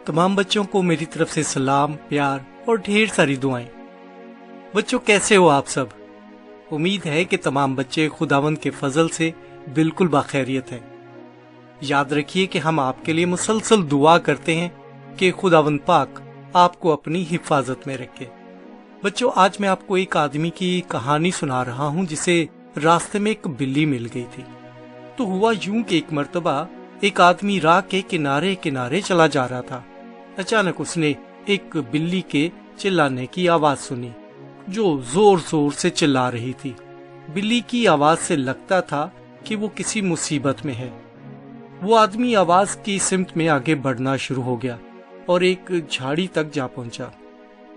तमाम बच्चों को मेरी तरफ से सलाम, प्यार और ढेर सारी दुआएं। बच्चों, कैसे हो आप सब? उम्मीद है कि तमाम बच्चे खुदावंद के फजल से बिल्कुल बाखैरियत हैं। याद रखिए कि हम आपके लिए मुसलसल दुआ करते हैं कि खुदावंद पाक आपको अपनी हिफाजत में रखे। बच्चों, आज मैं आपको एक आदमी की कहानी सुना रहा हूँ जिसे रास्ते में एक बिल्ली मिल गई थी। तो हुआ यूं कि एक मर्तबा एक आदमी राह के किनारे किनारे चला जा रहा था। अचानक उसने एक बिल्ली के चिल्लाने की आवाज सुनी जो जोर जोर से चिल्ला रही थी। बिल्ली की आवाज से लगता था कि वो किसी मुसीबत में है। वो आदमी आवाज की सिमत में आगे बढ़ना शुरू हो गया और एक झाड़ी तक जा पहुंचा।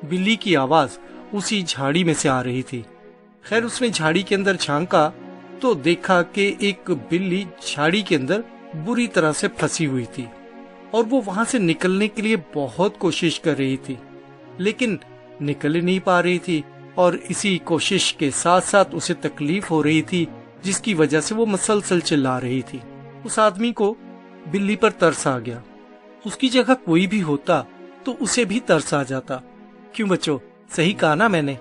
बिल्ली की आवाज उसी झाड़ी में से आ रही थी। खैर, उसने झाड़ी के अंदर झांका तो देखा कि एक बिल्ली झाड़ी के अंदर बुरी तरह से फंसी हुई थी और वो वहां से निकलने के लिए बहुत कोशिश कर रही थी, लेकिन निकल ही नहीं पा रही थी। और इसी कोशिश के साथ साथ उसे तकलीफ हो रही थी, जिसकी वजह से वो मसलसल चिल्ला रही थी। उस आदमी को बिल्ली पर तरस आ गया। उसकी जगह कोई भी होता तो उसे भी तरस आ जाता। क्यों बच्चों, सही कहा ना मैंने?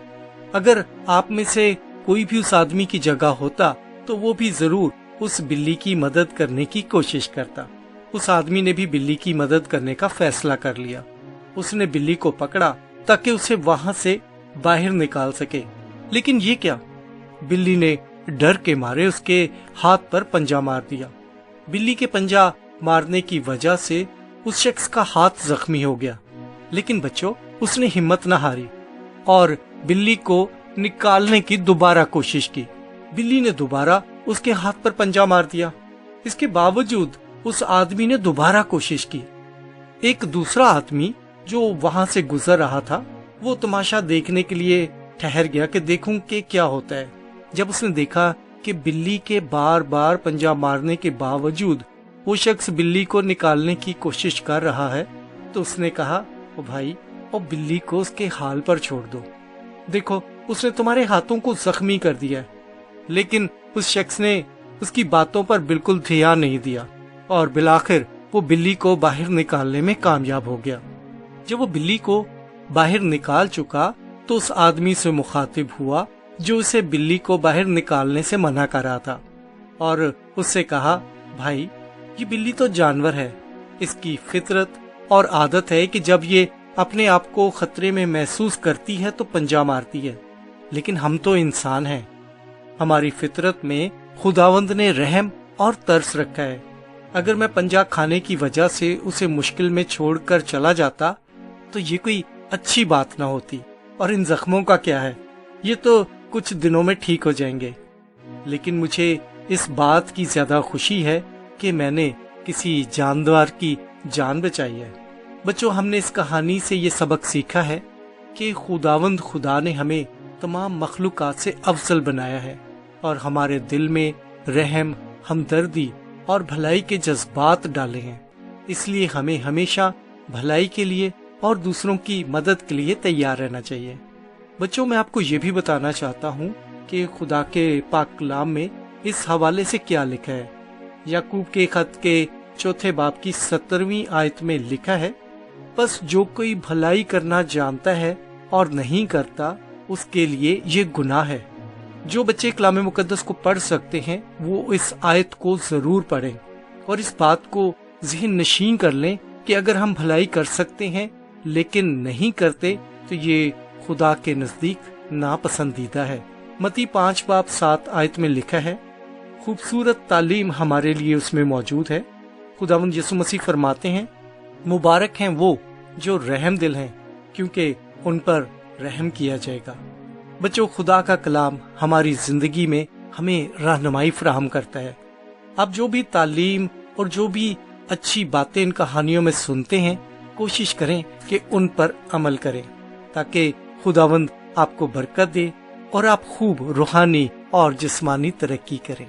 अगर आप में से कोई भी उस आदमी की जगह होता तो वो भी जरूर उस बिल्ली की मदद करने की कोशिश करता। उस आदमी ने भी बिल्ली की मदद करने का फैसला कर लिया। उसने बिल्ली को पकड़ा ताकि उसे वहां से बाहर निकाल सके। लेकिन ये क्या, बिल्ली ने डर के मारे उसके हाथ पर पंजा मार दिया। बिल्ली के पंजा मारने की वजह से उस शख्स का हाथ जख्मी हो गया। लेकिन बच्चों, उसने हिम्मत न हारी और बिल्ली को निकालने की दोबारा कोशिश की। बिल्ली ने दोबारा उसके हाथ पर पंजा मार दिया। इसके बावजूद उस आदमी ने दोबारा कोशिश की। एक दूसरा आदमी जो वहां से गुजर रहा था, वो तमाशा देखने के लिए ठहर गया कि देखूं कि क्या होता है। जब उसने देखा कि बिल्ली के बार बार पंजा मारने के बावजूद वो शख्स बिल्ली को निकालने की कोशिश कर रहा है, तो उसने कहा, ओ भाई, ओ बिल्ली को उसके हाल पर छोड़ दो। देखो, उसने तुम्हारे हाथों को जख्मी कर दिया है। लेकिन उस शख्स ने उसकी बातों पर बिल्कुल ध्यान नहीं दिया और बिलाखिर वो बिल्ली को बाहर निकालने में कामयाब हो गया। जब वो बिल्ली को बाहर निकाल चुका तो उस आदमी से मुखातिब हुआ जो उसे बिल्ली को बाहर निकालने से मना कर रहा था और उससे कहा, भाई, ये बिल्ली तो जानवर है। इसकी फितरत और आदत है कि जब ये अपने आप को खतरे में महसूस करती है तो पंजा मारती है। लेकिन हम तो इंसान हैं। हमारी फितरत में खुदावंद ने रहम और तरस रखा है। अगर मैं पंजा खाने की वजह से उसे मुश्किल में छोड़कर चला जाता तो ये कोई अच्छी बात ना होती। और इन जख्मों का क्या है, ये तो कुछ दिनों में ठीक हो जाएंगे। लेकिन मुझे इस बात की ज्यादा खुशी है कि मैंने किसी जानवर की जान बचाई है। बच्चों, हमने इस कहानी से ये सबक सीखा है कि खुदावंद खुदा ने हमें तमाम मखलूकात से अफजल बनाया है और हमारे दिल में रहम, हमदर्दी और भलाई के जज्बात डाले हैं। इसलिए हमें हमेशा भलाई के लिए और दूसरों की मदद के लिए तैयार रहना चाहिए। बच्चों, मैं आपको ये भी बताना चाहता हूँ कि खुदा के पाक कलाम में इस हवाले से क्या लिखा है। याकूब के खत के 4 बाब की 17वीं आयत में लिखा है, बस जो कोई भलाई करना जानता है और नहीं करता, उसके लिए ये गुनाह है। जो बच्चे कलाम मुकद्दस को पढ़ सकते हैं वो इस आयत को जरूर पढ़ें और इस बात को ज़हन नशीन कर लें कि अगर हम भलाई कर सकते हैं लेकिन नहीं करते तो ये खुदा के नजदीक नापसंदीदा है। मत्ती 5 बाब 7 आयत में लिखा है, खूबसूरत तालीम हमारे लिए उसमें मौजूद है। खुदावंद यीशु मसीह फरमाते हैं, मुबारक हैं वो जो रहम दिल हैं, क्योंकि उन पर रहम किया जाएगा। बच्चों, खुदा का कलाम हमारी जिंदगी में हमें रहनुमाई फराहम करता है। आप जो भी तालीम और जो भी अच्छी बातें इन कहानियों में सुनते हैं, कोशिश करें कि उन पर अमल करें ताकि खुदावंद आपको बरकत दे और आप खूब रूहानी और जिस्मानी तरक्की करें।